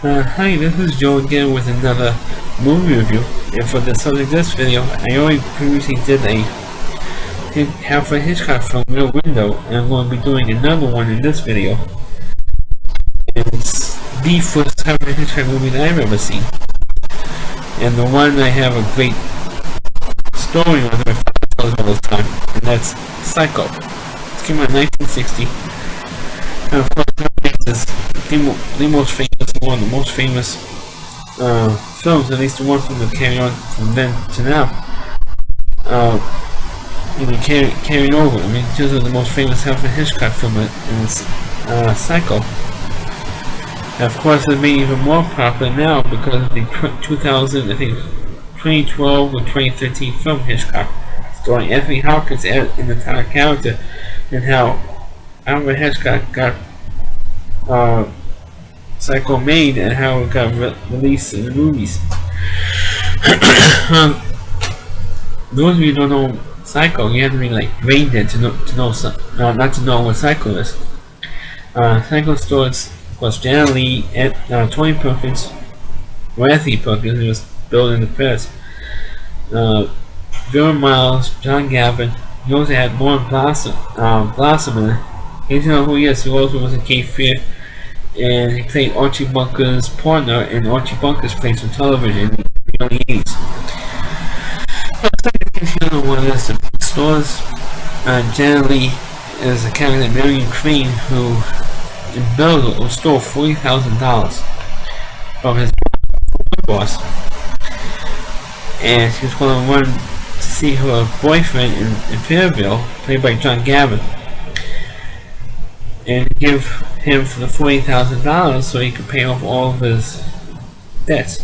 Hi, this is Joe again with another movie review. And for the subject of this video, I already previously did a Alfred Hitchcock film, Rear Window, and I'm going to be doing another one in this video. And it's the first Alfred Hitchcock movie that I've ever seen. And the one I have a great story on that my father tells all the time, and that's Psycho. It came out in 1960. And of course, is the most famous, one of the most famous films, at least the one from the carry on from then to now. Carrying over. I mean, just the most famous Alfred Hitchcock film, and it's Psycho. And of course, it's made even more popular now because of the 2012 or 2013 film Hitchcock, starring Anthony Hopkins in the title character, and how Alfred Hitchcock got Psycho made and how it got released in the movies. Those of you who don't know Psycho, you have to be like brain dead to know not to know what Psycho is. Psycho stars, of course, Janet Leigh, Tony Perkins, Anthony Perkins, who was billed in the press, Vera Miles, John Gavin. He also had Lauren Blossom in it. You know who he is. He also was in Cape Fear, and he played Archie Bunker's partner, and Archie Bunker's played some television in the early 80s. If you don't know what it is, the stars Janet Leigh is a character, Marion Crane, who embezzled or stole $40,000 from his boss, and she was going to run to see her boyfriend in Fairville, played by John Gavin, and give him for the $40,000 so he could pay off all of his debts.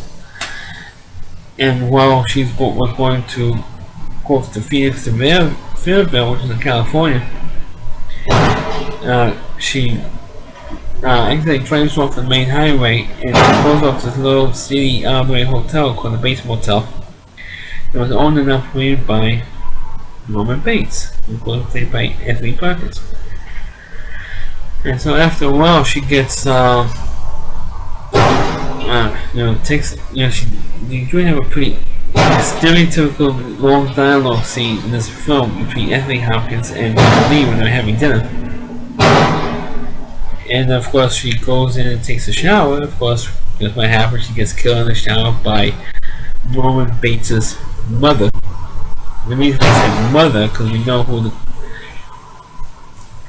And while she was going to go to Phoenix to Fairville, which is in California, she actually drives off the main highway and goes off to this little city out-of-the-way hotel called the Bates Motel. It was owned and operated by Norman Bates, who was played by Anthony Perkins. And so after a while, she gets, they usually have a pretty stereotypical long dialogue scene in this film between Anthony Hopkins and Lee when they're having dinner. And of course, she goes in and takes a shower. Of course, that's what happens. She gets killed in the shower by Norman Bates' mother. The reason I said mother, because we know who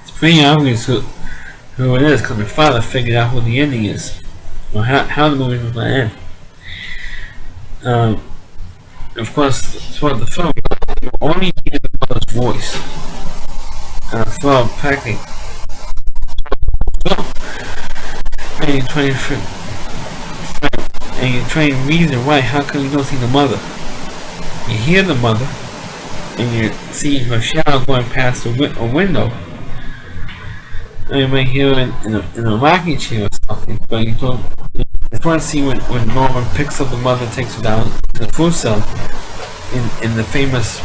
it's pretty obvious who it is, because my father figured out who the ending is, or how the movie was going to end. Of course, throughout the film, you only hear the mother's voice throughout practically film. And you're trying to reason why. How come you don't see the mother? You hear the mother, and you see her shadow going past a window. You might hear her in a rocking chair or something, but you don't. The first scene when Norman picks up the mother and takes her down to the food cell in the famous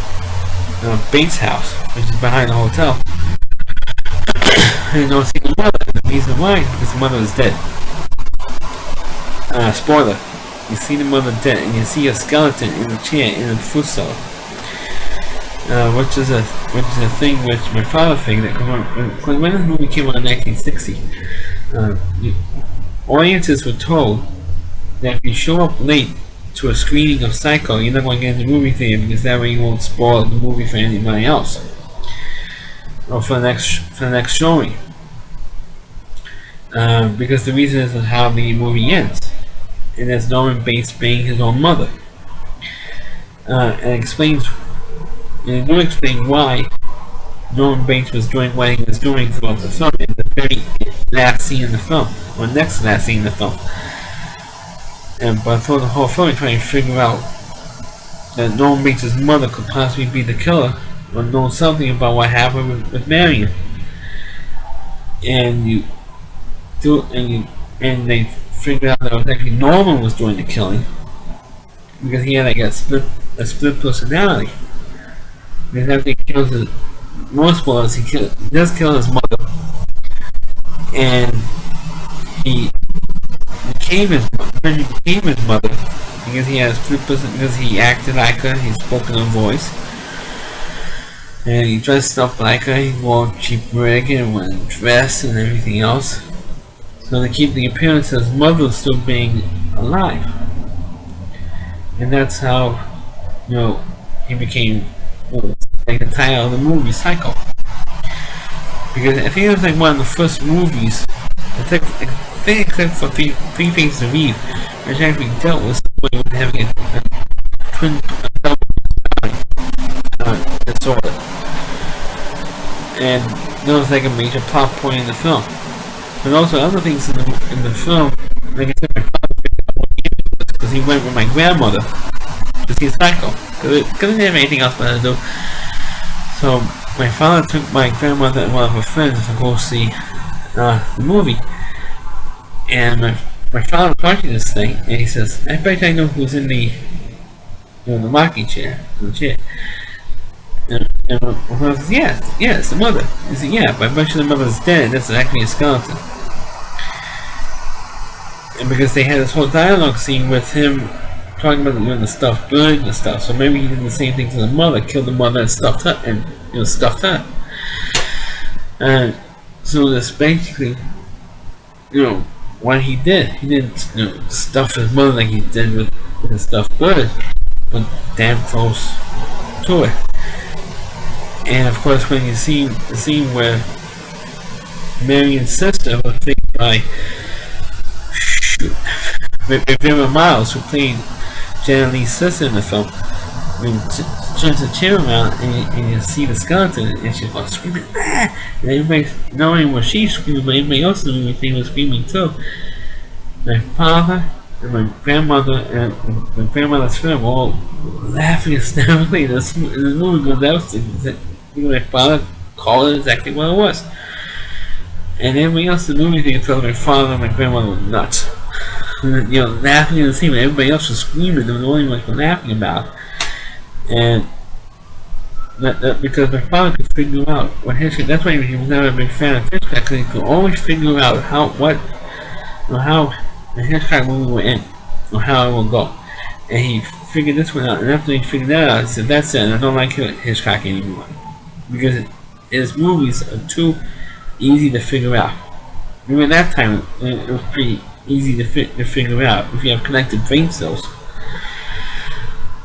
Bates house, which is behind the hotel. And you don't see the mother. The reason why is because the mother is dead. Spoiler. You see the mother dead, and you see a skeleton in the chair in the food cellar. Which is a thing which my father figured that when this movie came out in 1960, audiences were told that if you show up late to a screening of Psycho, you're not going to get in the movie theater because that way you won't spoil the movie for anybody else or for the next showing. Because the reason is how the movie ends, and that's Norman Bates being his own mother, and explains. And it will explain why Norman Bates was doing what he was doing throughout the film in the very last scene in the film, or next to last scene in the film. But throughout the whole film, you're trying to figure out that Norman Bates' mother could possibly be the killer, or know something about what happened with Marion. And they figured out that it was actually Norman was doing the killing, because he had like a split personality. Because after he kills his, most spoilers, he does kill his mother, and he became his eventually became his mother because he has because he acted like her, he spoke in her voice, and he dressed up like her. He wore cheap rig and went dressed and everything else, so to keep the appearance of his mother still being alive. And that's how, he became like the title of the movie, Psycho. Because I think it was like one of the first movies, I think except for Three Faces of Eve, which actually dealt with somebody with having a twin disorder. And that was like a major plot point in the film. But also other things in the film, like I said, my father picked out what he was because he went with my grandmother to see Psycho. Because he didn't have anything else better to do. So my father took my grandmother and one of her friends to go see the movie. And my father was watching this thing, and he says, "I bet I know who's in the rocking chair, the chair." And my father says, "Yeah, it's the mother." He said, "Yeah, but I bet you the mother's dead. That's actually a skeleton." And because they had this whole dialogue scene with him talking about the stuff burning and stuff, so maybe he did the same thing to the mother, killed the mother and stuffed her, and stuffed her. And so that's basically, what he did. He didn't, stuff his mother like he did with the stuffed bird, but damn close to it. And of course, when you see the scene where Marion's sister was played by Vera Miles, who played Janet Leigh's sister in the film, turns the chair around and you see the skeleton, and she's like screaming, "Ah!" And everybody, not only was she screaming, but everybody else in the movie was screaming too. My father and my grandmother and my grandmother's friend were all laughing hysterically. The movie goes out. My father called it exactly what it was. And everybody else in the movie theater told my father and my grandmother were nuts. Laughing at the scene when everybody else was screaming. They were the only ones were laughing about. And that because my father could figure out what Hitchcock. That's why he was never a big fan of Hitchcock, because he could always figure out how the Hitchcock movie will end, or how it will go. And he figured this one out. And after he figured that out, he said, "That's it. And I don't like Hitchcock anymore, because his movies are too easy to figure out." Even at that time, it was pretty easy to figure out if you have connected brain cells.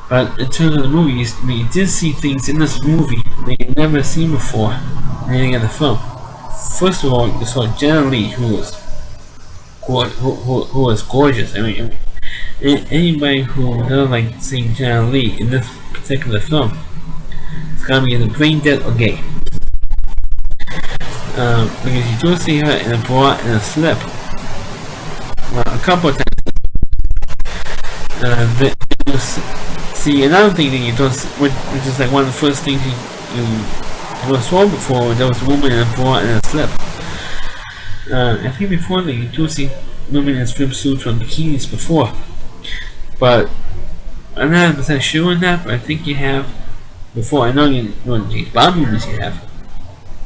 But in terms of the movies, you did see things in this movie that you've never seen before in any other film. First of all, you saw Janet Leigh, who was gorgeous. I mean, anybody who doesn't like seeing Janet Leigh in this particular film, it's gonna be either brain dead or gay. Because you do see her in a bra and a slip a couple of times. See, another thing that you don't, which is like one of the first things you saw before, when there was a woman in a bra and a slip. I think before that you do see women in swimsuits or bikinis before, but I'm not 100% sure on that. But I think you have before. I know in James Bond movies you have.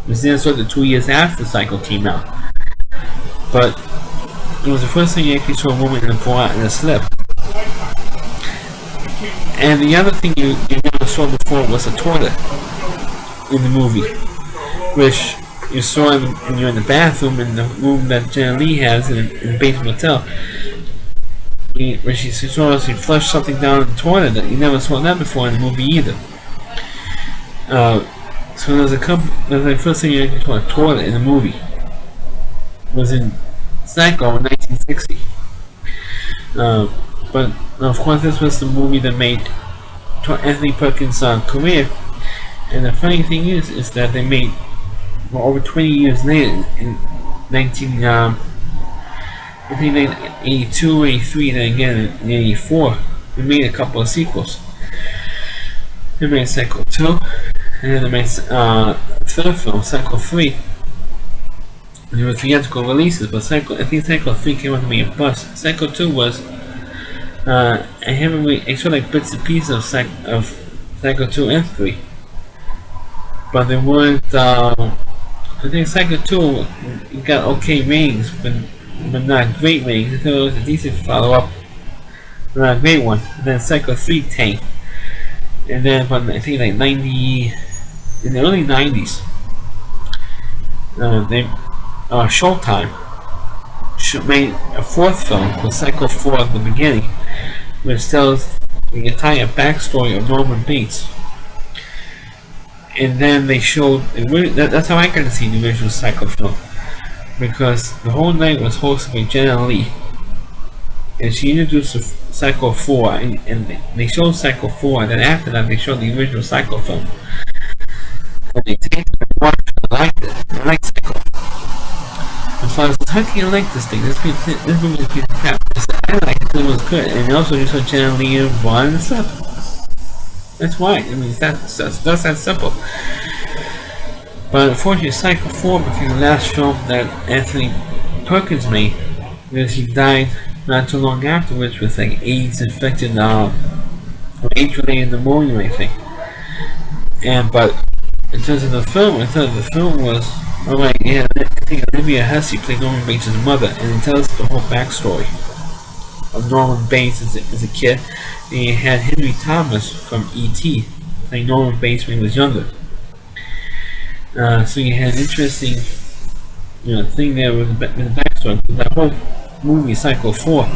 It was then sort of 2 years after Psycho came out, but it was the first time you actually saw a woman in a bra and a slip. And the other thing you never saw before was a toilet in the movie, which you saw when you're in the bathroom in the room that Janet Leigh has in the basement hotel, where she saw she flushed something down the toilet. That you never saw that before in the movie either. So there's the first thing you actually saw a toilet in the movie was in Psycho in 1960. But of course, this was the movie that made Anthony Perkins' career. And the funny thing is that they made over 20 years later, in 1982, 83, and then again in 84, they made a couple of sequels. They made Psycho 2, and then they made third film, Psycho 3. And there were theatrical releases, but I think Psycho 3 came out to be a bust. Psycho 2 was I saw like bits and pieces of Psycho 2 and 3, but they weren't. I think Psycho 2 got okay ratings, but not great ratings. I thought it was a decent follow-up Not a great one. And then Psycho 3 tanked. And then, but I think like in the early 90s, Showtime made a fourth film called Psycho 4 at the beginning, which tells the entire backstory of Norman Bates. And then they showed, that's how I got to see the original Psycho film, because the whole night was hosted by Jenna Lee, and she introduced Psycho 4, and they showed Psycho 4, and then after that they showed the original Psycho film. And they taped it and watched it, and I liked it. I liked Psycho. And so I was like, how can you like this thing? This movie is a piece of crap. I said, I liked it, it was good. And also you saw Jenna Lee and Vaughn and stuff. That's why. I mean, that's that simple. But unfortunately, Psycho 4 became the last film that Anthony Perkins made, because he died not too long afterwards with like AIDS-infected, or AIDS-related pneumonia, I think. But in terms of the film, I thought the film was, I think Olivia Hussey played Norman Bates' mother, and it tells the whole backstory of Norman Bates as a kid. And you had Henry Thomas from E.T. playing Norman Bates when he was younger. So you had an interesting, thing there with the backstory. That whole movie, Psycho 4.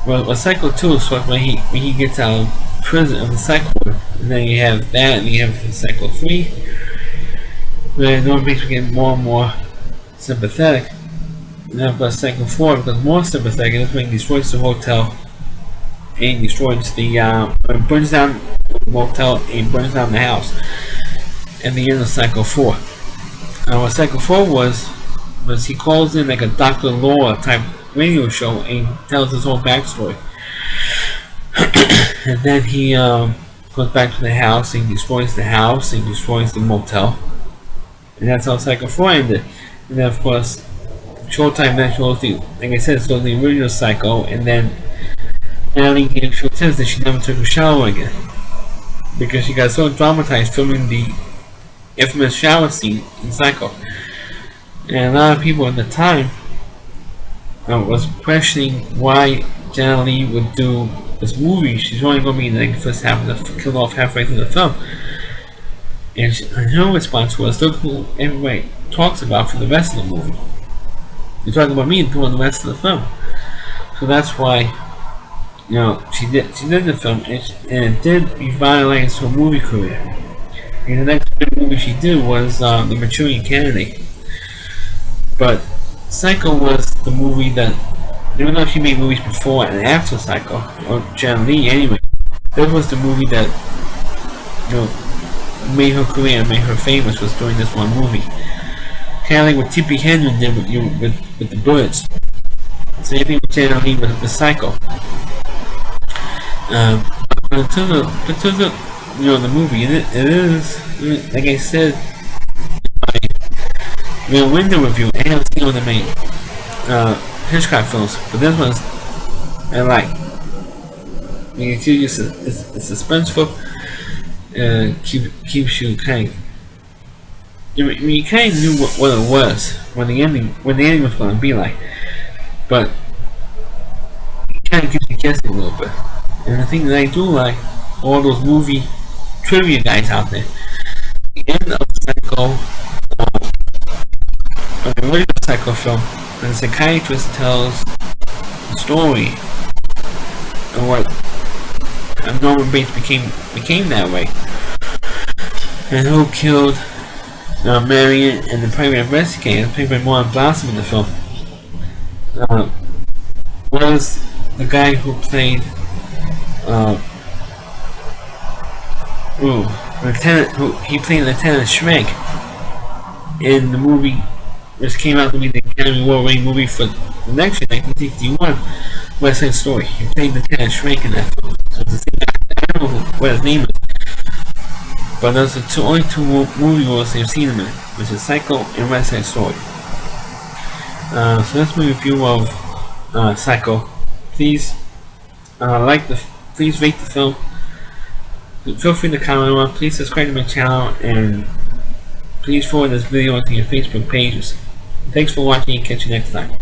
Well, Psycho 2 is when he gets out of prison of the psych ward, and then you have that, and you have Psycho 3, where Norman Bates getting more and more sympathetic. And then plus Psycho 4 becomes more sympathetic, and that's when he destroys the hotel, and he destroys burns down the motel, and he burns down the house. And the end of Psycho 4. What Psycho 4 was he calls in like a Dr. Law type radio show and tells his whole backstory. And then he goes back to the house, and he destroys the house, and he destroys the motel. And that's how Psycho 4 ended. And then of course Showtime then shows like I said, so the original Psycho, and then Ellie gave Showtime that she never took a shower again, because she got so traumatized filming the infamous shower scene in Psycho. And a lot of people at the time was questioning why Jenna Lee would do this movie. She's only going to be in the first half of the kill off halfway through the film. And her response was, look who everybody talks about for the rest of the movie. You're talking about me doing the rest of the film. So that's why, she did the film, and it did revitalize her movie career. And the next big movie she did was The Maturing Candidate. But Psycho was the movie that, even though she made movies before and after Psycho, or Jenna Lee anyway, that was the movie that made her career, made her famous, was doing this one movie. Kind of like what Tippi Hedren did with The Birds. Same thing with Jenna Lee with Psycho. But in terms of the movie, it is, like I said, my window review, I haven't seen all the main Hitchcock films, but this one's I like. It's suspenseful, keeps you kind of. You kind of knew what it was when the ending was going to be like, but it kind of keeps you guessing a little bit. And the thing that I do like, all those movie trivia guys out there, the end of Psycho, the original Psycho film, the psychiatrist tells the story of what Norman Bates became that way, and who killed Marion and the private investigator, played by Morgan Blossom in the film, was the guy who played Lieutenant Schmeck in the movie which came out to be the Academy Award-winning movie for the next year, 1961, West Side Story. He played Lieutenant Schmeck in that film. So it's the same guy. I don't know what his name is, but those are the only two movie roles they've seen him in, which is Psycho and West Side Story. So that's my review of Psycho. Please please rate the film. Feel free to comment on. Please subscribe to my channel, and please forward this video onto your Facebook pages. Thanks for watching, and catch you next time.